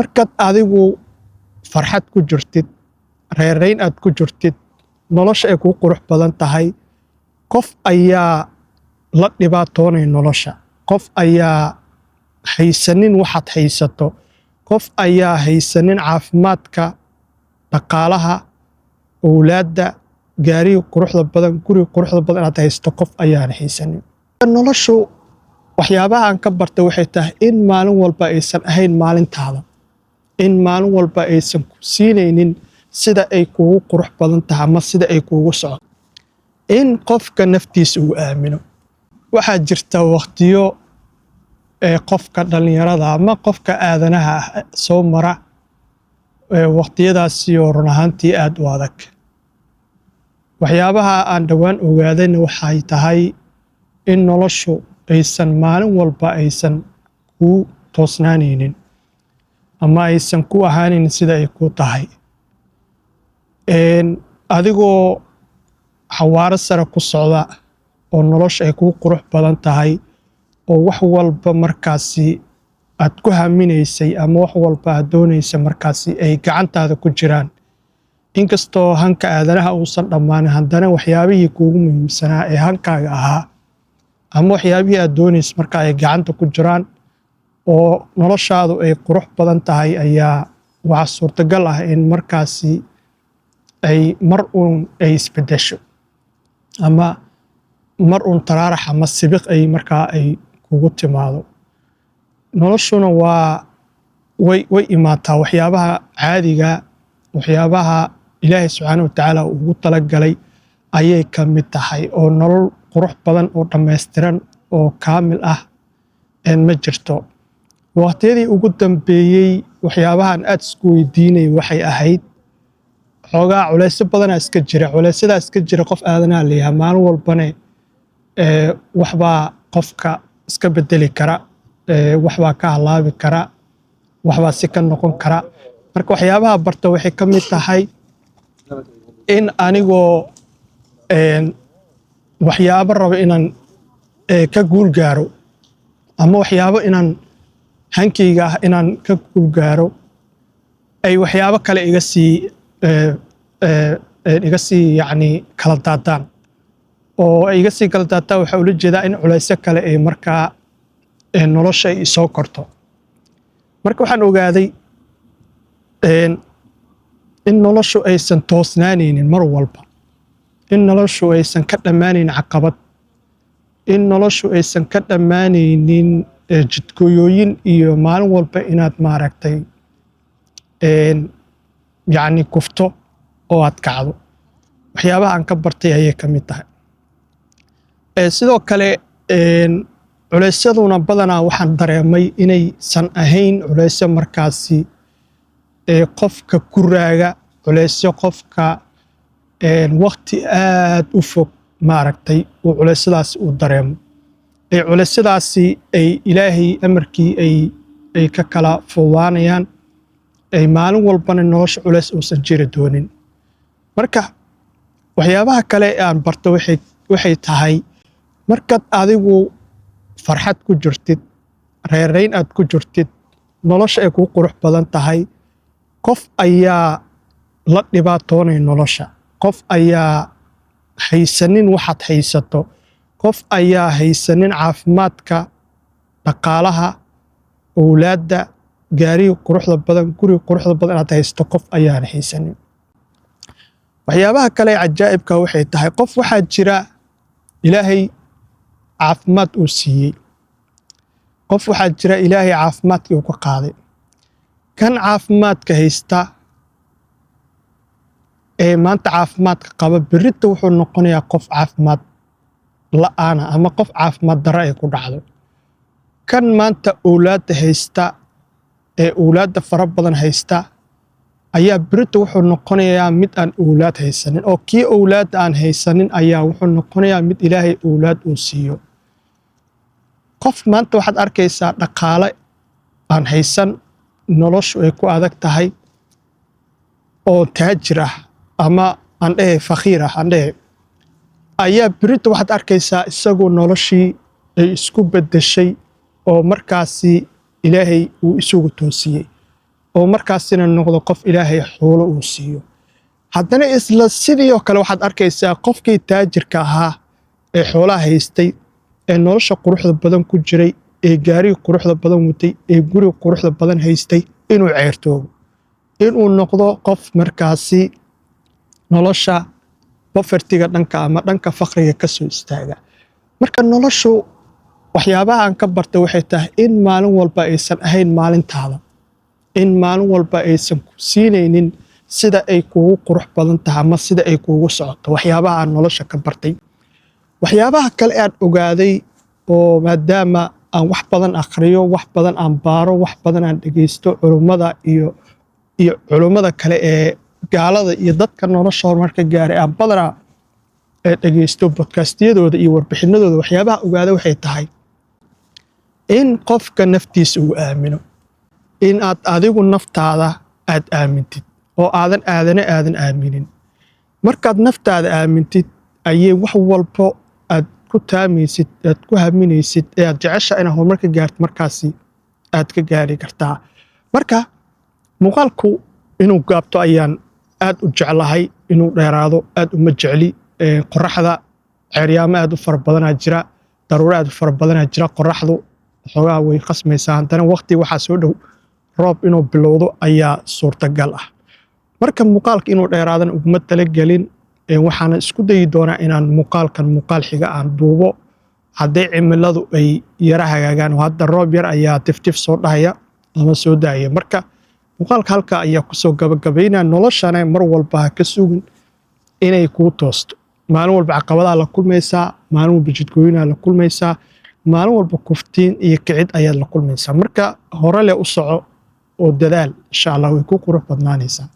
markaad adigu farxad ku jirtid reerayn aad ku jirtid nolosha ay ku qurux badan tahay qof ayaa la dhibaatoonay nolosha qof ayaa haysanin waxaad haysato qof ayaa haysanin caafimaadka dhaqaalaha awlaadda gaariga quruxda badan guriga quruxda badan aad haysato qof ayaan haysanin noloshu waxyaabaha aan ka bartay waxay tahay in maalin walba aysan ahayn maalintaada in maalin walba aysan ku siinaynin sida ay kuugu qurux badan tahay ama sida ay kuugu socoto in qofka naftiisa uu aamino waxaa jirta waqtiyo qofka dhalinyarada ama qofka aadanaha soo mara waqtiyadaasi oo run ahaantii aad u adag waxyaabaha aan dhawaan ogaadayna waxay tahay in noloshu aysan maalin walba aysan ku toosnaanaynin ama aysan ku ahaanaynin sida ay ku tahay adigoo xawaaro sare ku socda oo nolosha ay ku qurux badan tahay oo wax walba markaasi aad ku haminaysay ama wax walba aad doonaysa markaasi ay gacantaada ku jiraan inkastoo hanka aadanaha uusan dhammaanin haddana waxyaabihii kuugu muhiimsanaa ee hankaaga ahaa ama waxyaabihii aad doonaysa marka ay gacanta ku jiraan oo noloshaadu ay qurux badan tahay ayaa waxa suurtagal ah in markaasi ay mar uun ay isbedesho ama mar uun taraarax ama sibiq ay markaa ay kugu timaado noloshuna way imaataa waxyaabaha caadiga waxyaabaha ilaahay subxaanahu watacaala ugu talagalay ayay ka mid tahay oo nolol qurux badan oo dhammaystiran oo kaamil ah ma jirto waqtiyadii ugu dambeeyey waxyaabahan aad isku weydiinay waxay ahayd xoogaa culeysyo badanaa iska jira culeysyada iska jira qof aadanaa leeyahay maalin walbane waxbaa qofka iska bedeli kara waxbaa ka halaabi kara waxbaa si ka noqon kara marka waxyaabaha barta waxay ka mid tahay in anigoo waxyaabo rabo inaan ka guul gaaro ama waxyaabo inaan hankayga ah inaan ka guul gaaro ay waxyaabo kale iga sii yacni kala daadaan oo ay iga sii kala daadaan waxaa ula jeedaa in culaysyo kale ay markaa nolosha ay soo korto marka waxaan ogaaday in noloshu aysan toosnaanaynin mar walba in noloshu aysan ka dhammaanaynin caqabad in noloshu aysan ka dhammaanaynin jidgooyooyin iyo maalin walba inaad maaragtay yacni kufto oo aad kacdo waxyaabaha aan ka bartay ayay ka mid tahay sidoo kale culeysyaduna badanaa waxaan dareemay inaysan ahayn culeysyo markaasi qofka ku raaga culeysyo qofka waqti aad u fog maaragtay uu culeysyadaasi uu dareemo culeysyadaasi ay ilaahay amarkii ay ka kala fududaanayaan ay maalin walbana nolosha culeys uusan jiri doonin marka waxyaabaha kale aan barto waxay tahay markaad adigu farxad ku jirtid reerayn aad ku jirtid nolosha ay ku qurux badan tahay qof ayaa la dhibaatoonay nolosha qof ayaa haysanin waxaad haysato qof ayaa haysanin caafimaadka dhaqaalaha awlaadda gaariga quruxda badan guriga quruxda badan aad haysato qof ayaan haysanin waxyaabaha kale cajaa'ibka waxay tahay qof waxaa jira ilaahay caafimaad uu siiyey qof waxaa jira ilaahay caafimaadkii uu ka qaaday kan caafimaadka haysta ee maanta caafimaadka qaba berrita wuxuu noqonayaa qof caafimaad la'aana ama qof caafimaad darro ay ku dhacdo kan maanta awlaadda haysta ee awlaadda fara badan haysta ayaa berrita wuxuu noqonayaa mid aan awlaad haysanin oo kii awlaadda aan haysanin ayaa wuxuu noqonayaa mid ilaahay awlaad uu siiyo qof maanta waxaad arkaysaa dhaqaale aan haysan noloshu ay ku adag tahay oo taajir ah ama aan dhehe fakhiir ah aan dhehe ayaa berrita waxaad arkaysaa isagoo noloshii ay isku beddeshay oo markaasi ilaahay uu isugu toosiyey oo markaasina noqdo qof ilaahay xoolo uu siiyo. haddana isla sidii oo kale waxaad arkaysaa qofkii taajirka ahaa ee xoolaha haystay ee nolosha quruxda badan ku jiray ee gaariga quruxda badan watay ee guriga quruxda badan haystay inuu ceertoobo, inuu noqdo qof markaasi nolosha povertyga dhanka ama dhanka faqriga ka soo istaaga. marka noloshu waxyaabaha aan ka bartay waxay tahay in maalin walba aysan ahayn maalintaada, in maalin walba aysan ku siinaynin sida ay kuugu qurux badan tahay ama sida ay kuugu socoto. waxyaabaha aan nolosha ka bartay. waxyaabaha kale aan ogaaday oo maadaama aan wax badan akhriyo, wax badan aan baaro, wax badan aan dhegaysto culummada iyo culummada kale ee gaalada iyo dadka nolosha horumarka gaaray aan badanaa dhegaysto podcastiyadooda iyo warbixinadooda, waxyaabaha ogaaday waxay tahay in qofka naftiisa uu aamino, in aad adigu naftaada aad aamintid oo aadan aaminin. markaad naftaada aamintid ayay wax walbo aad ku taamaysid, aad ku haminaysid ee aad jecesha inaad horumarka gaarto markaasi aad ka gaari kartaa. marka muuqaalku inuu gaabto ayaan aad u jeclahay, inuu dheeraado aad uma jecli. qoraxda ceeryaamo aad u fara badanaa jira, daruuro aad u fara badanaa jira, qoraxdu xoogaa way qasmaysaa, haddana waqti waxaa soo dhow roob inuu bilowdo ayaa suurtagal ah. marka muuqaalka inuu dheeraadana uguma talagelin, waxaana isku dayi doonaa inaan muuqaal xiga aan duubo hadday cimiladu ay yara hagaagaan. hadda roob yar ayaa tiftif soo dhahaya ama soo daaya. marka muuqaalka halka ayaa kusoo gabagabaynaa. noloshana mar walba ha ka sugin inay kuu toosto. maalin walba caqabadaa la kulmaysaa, maalin walba jidgooyinaa la kulmaysaa, maalin walba kuftiin iyo kicid ayaad la kulmaysaa. marka hore leh u soco oo dadaal, insha allah way ku qurux badnaanaysaa.